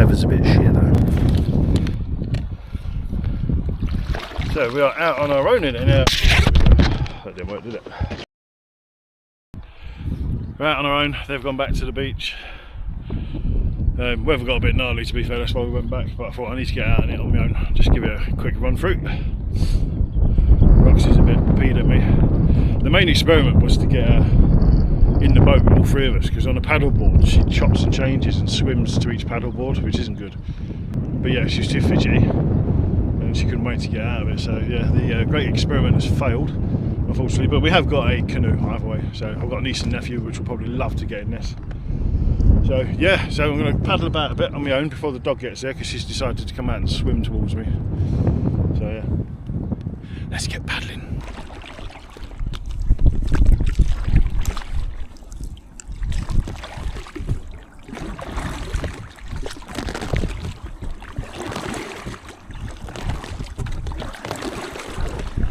weather's a bit shit though. So we are out on our own in it now. That didn't work, did it? We're out on our own. They've gone back to the beach. Weather got a bit gnarly, to be fair, that's why we went back, but I thought I need to get out on it on my own, just give it a quick run through. Roxy's a bit peed at me. The main experiment was to get her in the boat with all three of us, because on a paddleboard she chops and changes and swims to each paddleboard, which isn't good. But yeah, she's too fidgety and she couldn't wait to get out of it, so yeah, the great experiment has failed, unfortunately. But we have got a canoe either way, so I've got a niece and nephew which will probably love to get in this. So yeah, so I'm going to paddle about a bit on my own before the dog gets there, because she's decided to come out and swim towards me. So yeah, let's get paddling.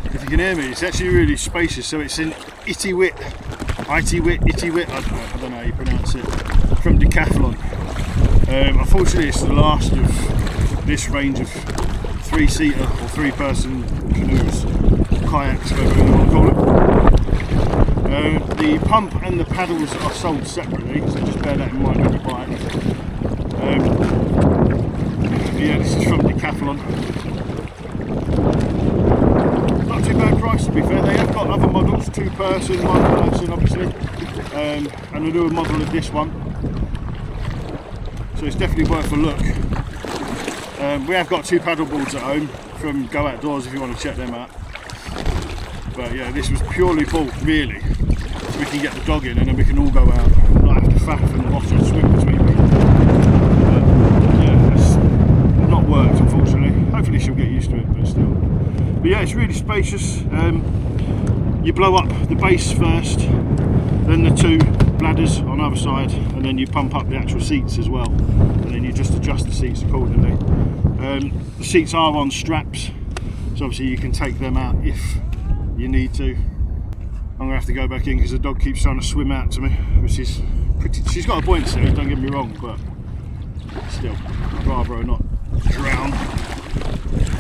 If you can hear me, it's actually really spacious. So it's in ITIWIT, I don't know how you pronounce it, from Decathlon. Unfortunately it's the last of this range of 3-seater or 3-person canoes, kayaks, whatever you want to call it. The pump and the paddles are sold separately, so just bear that in mind when you buy it. Yeah, this is from Decathlon. Not too bad price, to be fair. They have got other models, 2-person, 1-person obviously, and a newer model of this one. So it's definitely worth a look. We have got 2 paddle boards at home from Go Outdoors if you want to check them out. But yeah, this was purely bought really so we can get the dog in and then we can all go out, not have to faff and watch her swim between people. But yeah, it's not worked unfortunately. Hopefully she'll get used to it, but still. But yeah, it's really spacious. You blow up the base first, then the 2 bladders on either side, and then you pump up the actual seats as well, and then you just adjust the seats accordingly. The seats are on straps, so obviously you can take them out if you need to. I'm gonna have to go back in because the dog keeps trying to swim out to me, which is pretty. She's got a buoyancy, don't get me wrong, but still, I'd rather her not drown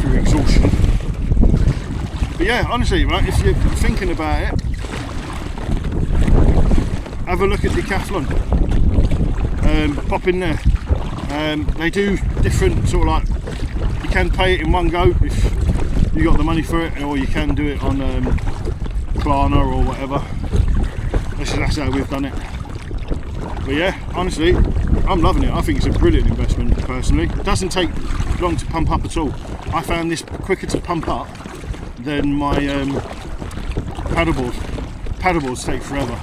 through exhaustion. But yeah, honestly, right, if you're thinking about it, have a look at Decathlon. Pop in there. They do different sort of like, you can pay it in one go if you got the money for it, or you can do it on Klarna or whatever. That's how we've done it. But yeah, honestly, I'm loving it. I think it's a brilliant investment personally. It doesn't take long to pump up at all. I found this quicker to pump up than my paddleboard. Paddleboards take forever.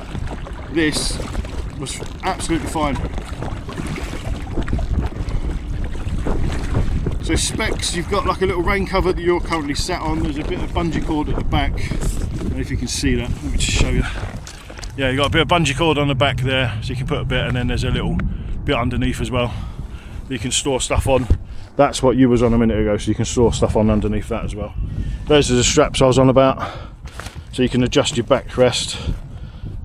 This was absolutely fine. So specs, you've got like a little rain cover that you're currently sat on. There's a bit of bungee cord at the back. I don't know if you can see that. Let me just show you. Yeah, you've got a bit of bungee cord on the back there, so you can put a bit, and then there's a little bit underneath as well that you can store stuff on. That's what you was on a minute ago, so you can store stuff on underneath that as well. Those are the straps I was on about, so you can adjust your backrest,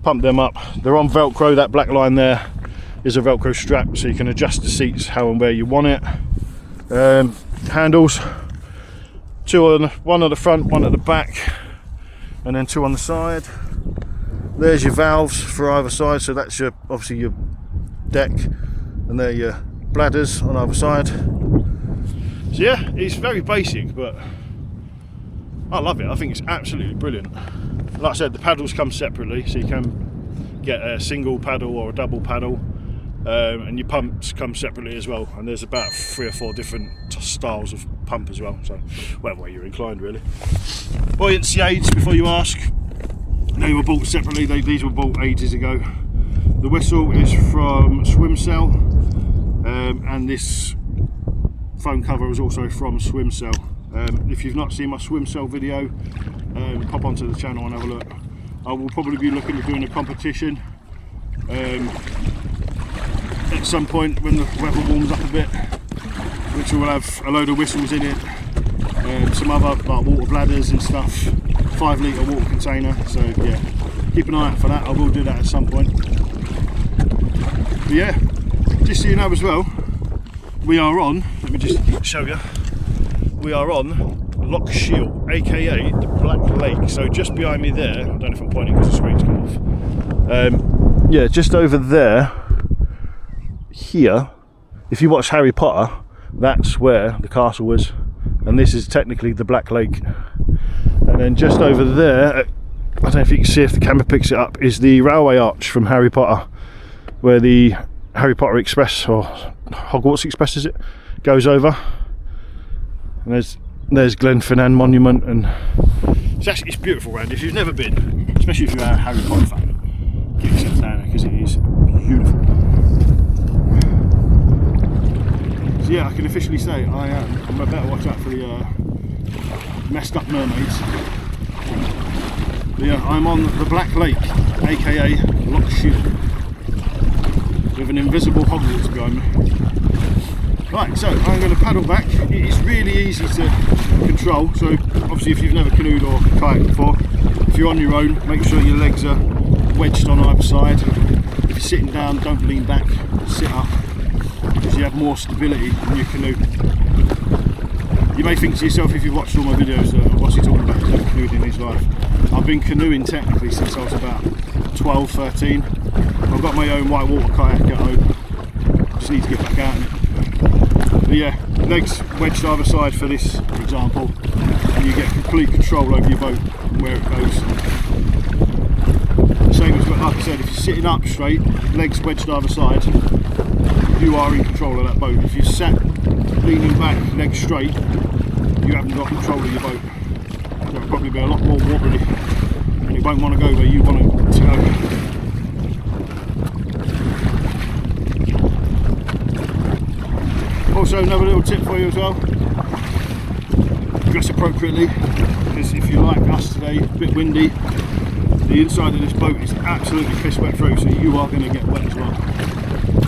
pump them up. They're on Velcro. That black line there is a Velcro strap, so you can adjust the seats how and where you want it. Handles, 2 one at the front, 1 at the back, and then 2 on the side. There's your valves for either side, so that's your obviously your deck, and they're your bladders on either side. So yeah, it's very basic, but I love it. I think it's absolutely brilliant. Like I said, the paddles come separately, so you can get a single paddle or a double paddle, and your pumps come separately as well, and there's about 3 or 4 different styles of pump as well, so whatever way you're inclined really. Buoyancy aids, before you ask, they were bought separately. These were bought ages ago. The whistle is from Swimcell, and this foam cover is also from Swimcell. If you've not seen my Swimcell video, pop onto the channel and have a look. I will probably be looking at doing a competition at some point when the weather warms up a bit, which will have a load of whistles in it, some other like water bladders and stuff, 5 litre water container. So yeah, keep an eye out for that. I will do that at some point. But yeah, just so you know as well, we are on, let me just show you, we are on Loch Shiel, aka the Black Lake. So just behind me there, I don't know if I'm pointing because the screen's come off. Yeah, just over there, here, if you watch Harry Potter, that's where the castle was, and this is technically the Black Lake. And then just over there, I don't know if you can see if the camera picks it up, is the railway arch from Harry Potter, where the Harry Potter Express, or Hogwarts Express is it, goes over. And there's Glenfinnan Monument, and it's beautiful round. If you've never been, especially if you're a Harry Potter fan, get yourself down there because it is beautiful. So yeah, I can officially say I'm a better watch out for the messed up mermaids. But yeah, I'm on the Black Lake, aka Loch Shiel, with an invisible Hogwarts behind me. Right, so I'm going to paddle back. It's really easy to control, so obviously if you've never canoed or kayaked before, if you're on your own, make sure your legs are wedged on either side. If you're sitting down, don't lean back, sit up, because you have more stability in your canoe. You may think to yourself, if you've watched all my videos, what's he talking about, he's never canoed in his life. I've been canoeing technically since I was about 12, 13. I've got my own whitewater kayak at home, just need to get back out in it. But yeah, legs wedged either side for this example, and you get complete control over your boat and where it goes. Same as, like I said, if you're sitting up straight, legs wedged either side, you are in control of that boat. If you're sat leaning back, legs straight, you haven't got control of your boat. There'll probably be a lot more wobbly, and it won't want to go where you want it to go. Also, another little tip for you as well, dress appropriately, because if you're like us today, a bit windy, the inside of this boat is absolutely piss wet through, so you are going to get wet as well.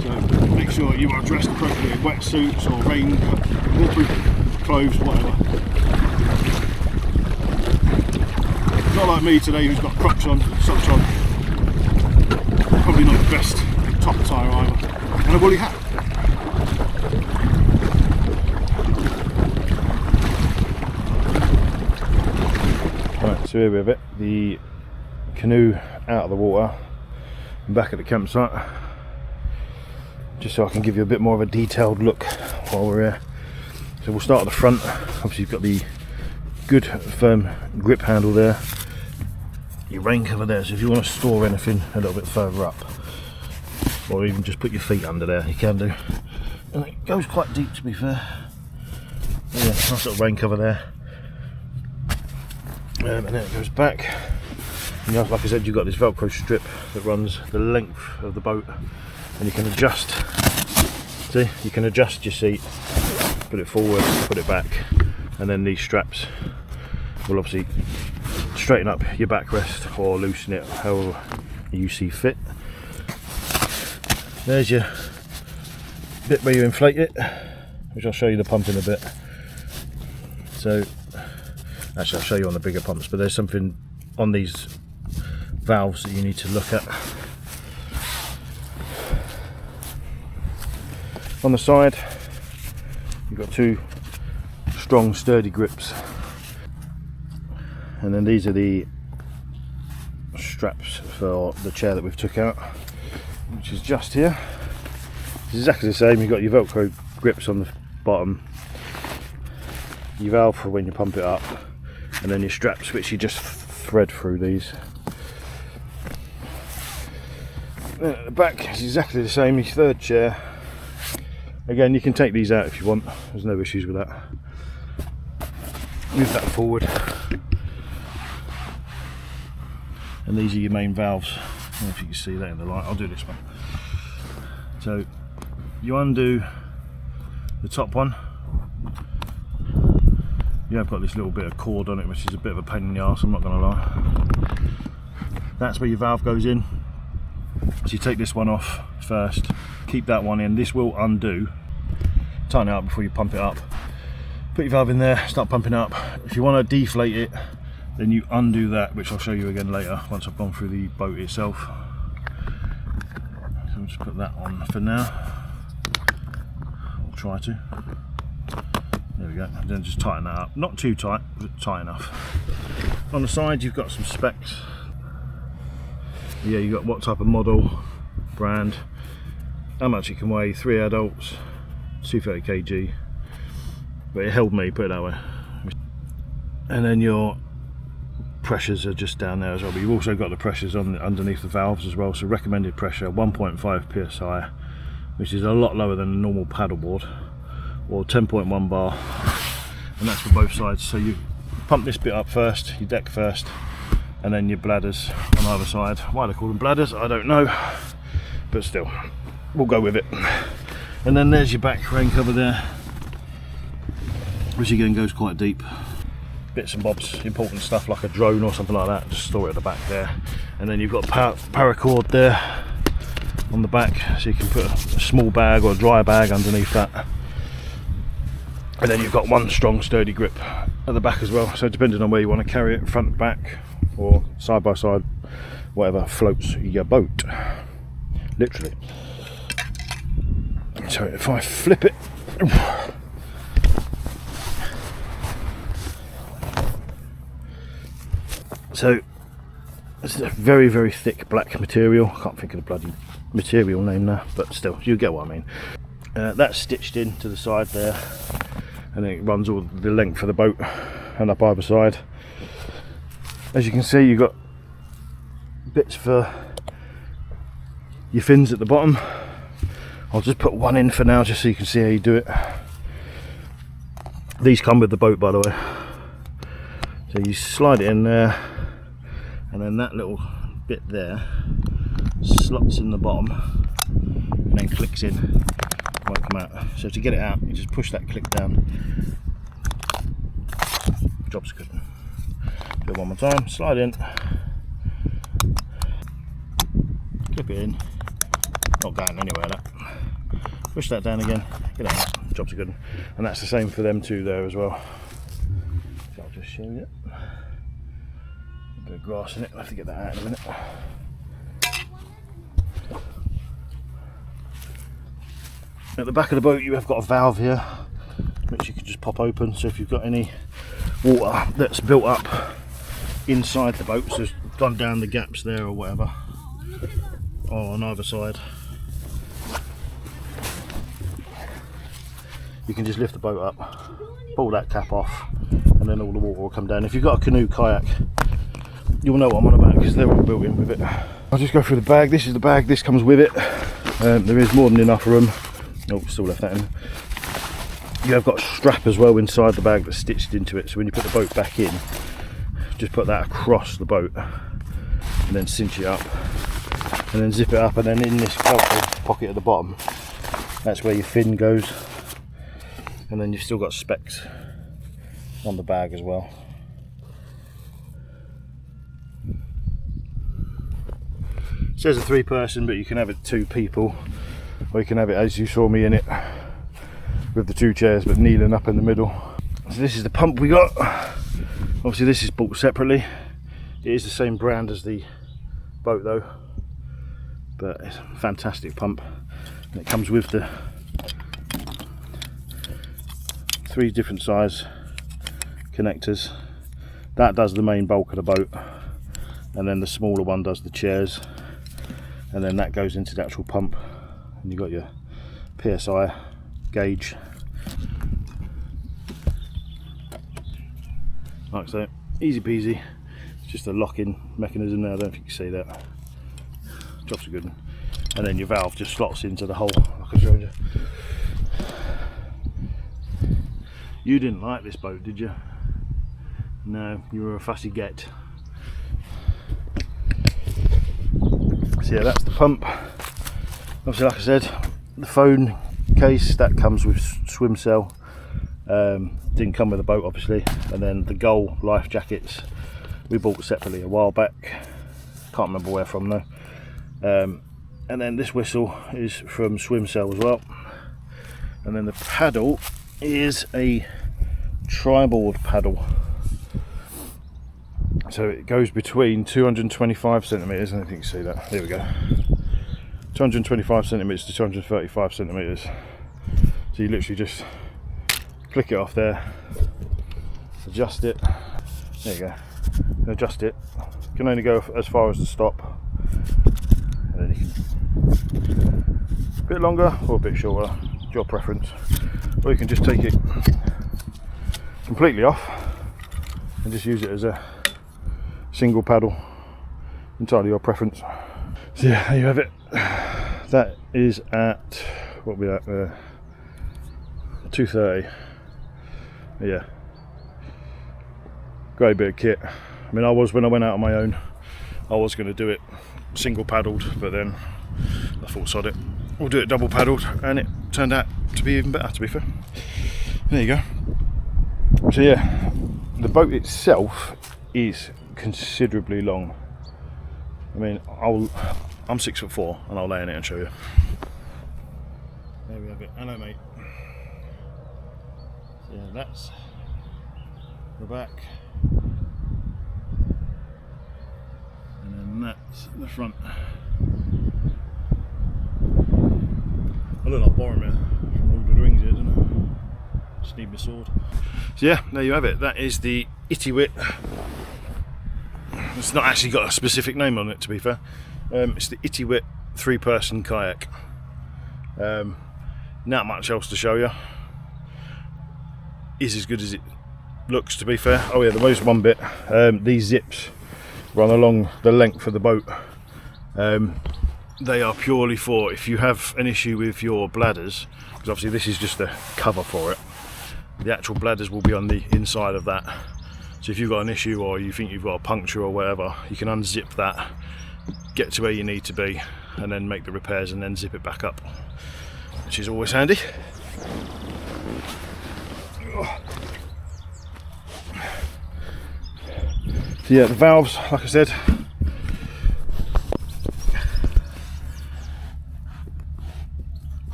So make sure you are dressed appropriately, wetsuits or rain, waterproof clothes, whatever. Not like me today, who's got Crocs on, socks on, probably not the best top attire either, and a woolly hat. So here we have it, the canoe out of the water and back at the campsite, just so I can give you a bit more of a detailed look while we're here. So we'll start at the front. Obviously you've got the good firm grip handle there, your rain cover there, so if you want to store anything a little bit further up, or even just put your feet under there, you can do. And it goes quite deep, to be fair. Yeah, nice little rain cover there. And then it goes back, and like I said, you've got this velcro strip that runs the length of the boat, and you can adjust, see, you can adjust your seat, put it forward, put it back, and then these straps will obviously straighten up your backrest or loosen it however you see fit. There's your bit where you inflate it, which I'll show you the pump in a bit. So actually I'll show you on the bigger pumps, but there's something on these valves that you need to look at. On the side you've got two strong sturdy grips, and then these are the straps for the chair that we've took out, which is just here. It's exactly the same. You've got your velcro grips on the bottom, your valve for when you pump it up, and then your straps which you just thread through these. Then at the back it's exactly the same, your third chair. Again, you can take these out if you want, there's no issues with that. Move that forward, and these are your main valves. I don't know if you can see that in the light. I'll do this one. So you undo the top one. You have got this little bit of cord on it, which is a bit of a pain in the arse, I'm not going to lie. That's where your valve goes in. So you take this one off first, keep that one in. This will undo. Tighten it up before you pump it up. Put your valve in there, start pumping up. If you want to deflate it, then you undo that, which I'll show you again later once I've gone through the boat itself. So we'll just put that on for now. I'll try to. There we go, and then just tighten that up. Not too tight, but tight enough. On the side you've got some specs. Yeah, you've got what type of model, brand, how much it can weigh, 3 adults, 230 kg. But it held me, put it that way. And then your pressures are just down there as well, but you've also got the pressures on underneath the valves as well. So recommended pressure 1.5 psi, which is a lot lower than a normal paddleboard, or 10.1 bar, and that's for both sides. So you pump this bit up first, your deck first, and then your bladders on either side. Why they call them bladders, I don't know, but still, we'll go with it. And then there's your back rain cover there, which again goes quite deep. Bits and bobs, important stuff like a drone or something like that, just store it at the back there. And then you've got paracord there on the back, so you can put a small bag or a dry bag underneath that. And then you've got one strong sturdy grip at the back as well, so depending on where you want to carry it, front, back, or side by side, whatever floats your boat, literally. So if I flip it, so it's a very, very thick black material. I can't think of the bloody material name now, but still, you get what I mean. That's stitched in to the side there, and then it runs all the length of the boat and up either side. As you can see, you've got bits for your fins at the bottom. I'll just put one in for now, just so you can see how you do it. These come with the boat, by the way. So you slide it in there, and then that little bit there slots in the bottom and then clicks in, won't come out. So to get it out, you just push that click down. Job's good. Do it one more time, slide in, clip it in, not going anywhere that. Push that down again, get it out, job's good. And that's the same for them two there as well. So I'll just show you. A bit of grass in it, I'll have to get that out in a minute. At the back of the boat you have got a valve here, which you can just pop open, so if you've got any water that's built up inside the boat, so it's gone down the gaps there or whatever, or on either side, you can just lift the boat up, pull that cap off, and then all the water will come down. If you've got a canoe kayak, you'll know what I'm on about, because they're all built in with it. I'll just go through the bag. This is the bag, this comes with it. There is more than enough room. Oh, still left that in. You have got a strap as well inside the bag that's stitched into it, so when you put the boat back in, just put that across the boat and then cinch it up and then zip it up, and then in this pocket at the bottom, that's where your fin goes. And then you've still got specs on the bag as well. It says a 3-person, but you can have it 2 people, or you can have it as you saw me in it, with the 2 chairs but kneeling up in the middle. So this is the pump we got. Obviously this is bought separately. It is the same brand as the boat though, but it's a fantastic pump, and it comes with the 3 different size connectors. That does the main bulk of the boat, and then the smaller one does the chairs, and then that goes into the actual pump, and you've got your PSI gauge. Like so, easy peasy. It's just a lock-in mechanism there, I don't think you can see that. Job's a good one. And then your valve just slots into the hole, like I showed you. You didn't like this boat, did you? No, you were a fussy get. So yeah, that's the pump. Obviously, like I said, the phone case, that comes with swim cell. Didn't come with the boat obviously. And then the Gull life jackets we bought separately a while back, can't remember where from though. And then this whistle is from swim cell as well. And then the paddle is a tri-board paddle, so it goes between 225 centimeters, I don't think you can see that, there we go, 225 centimeters to 235 centimeters, and then the 3 So you literally just click it off there, adjust it, there you go, adjust it. You can only go as far as the stop, and then you can a bit longer or a bit shorter, your preference, or you can just take it completely off and just use it as a single paddle, entirely your preference. So yeah, there you have it. That is at, what we at, 2:30. Yeah, great bit of kit. I mean, when I went out on my own, I was going to do it single paddled, but then I thought, sod it, we'll do it double paddled, and it turned out to be even better, to be fair. There you go. So yeah, the boat itself is considerably long. I mean, I'm 6'4", and I'll lay in it and show you. There we have it. Hello, mate. So yeah, that's the back, and then that's the front. I look like Boromir from Lord of the Rings here, don't I? Just need my sword. So yeah, there you have it. That is the ITIWIT. It's not actually got a specific name on it, to be fair. It's the ITIWIT 3-person kayak. Not much else to show you. Is as good as it looks, to be fair. Oh yeah, there was one bit. These zips run along the length of the boat. They are purely for if you have an issue with your bladders, because obviously this is just a cover for it. The actual bladders will be on the inside of that. So if you've got an issue or you think you've got a puncture or whatever, you can unzip that, get to where you need to be, and then make the repairs and then zip it back up, which is always handy. So yeah, the valves, like I said,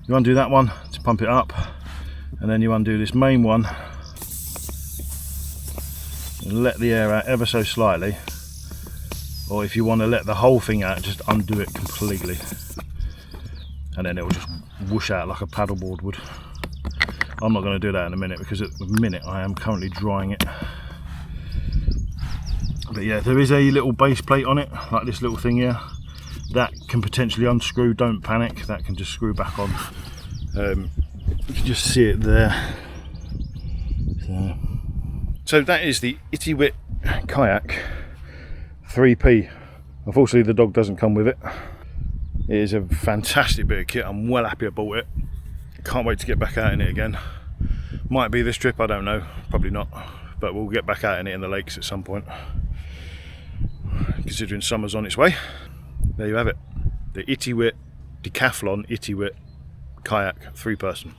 you undo that one to pump it up, and then you undo this main one and let the air out ever so slightly, or if you want to let the whole thing out, just undo it completely, and then it will just whoosh out like a paddleboard would. I'm not going to do that in a minute because at the minute I am currently drying it. But yeah, there is a little base plate on it, like this little thing here, that can potentially unscrew. Don't panic, that can just screw back on. You can just see it there. So that is the ITIWIT Kayak 3P. Unfortunately the dog doesn't come with it. It is a fantastic bit of kit. I'm well happy I bought it. Can't wait to get back out in it again. Might be this trip, I don't know, probably not, but we'll get back out in it in the lakes at some point, considering summer's on its way. There you have it, the ITIWIT DECATHLON ITIWIT Kayak 3-person.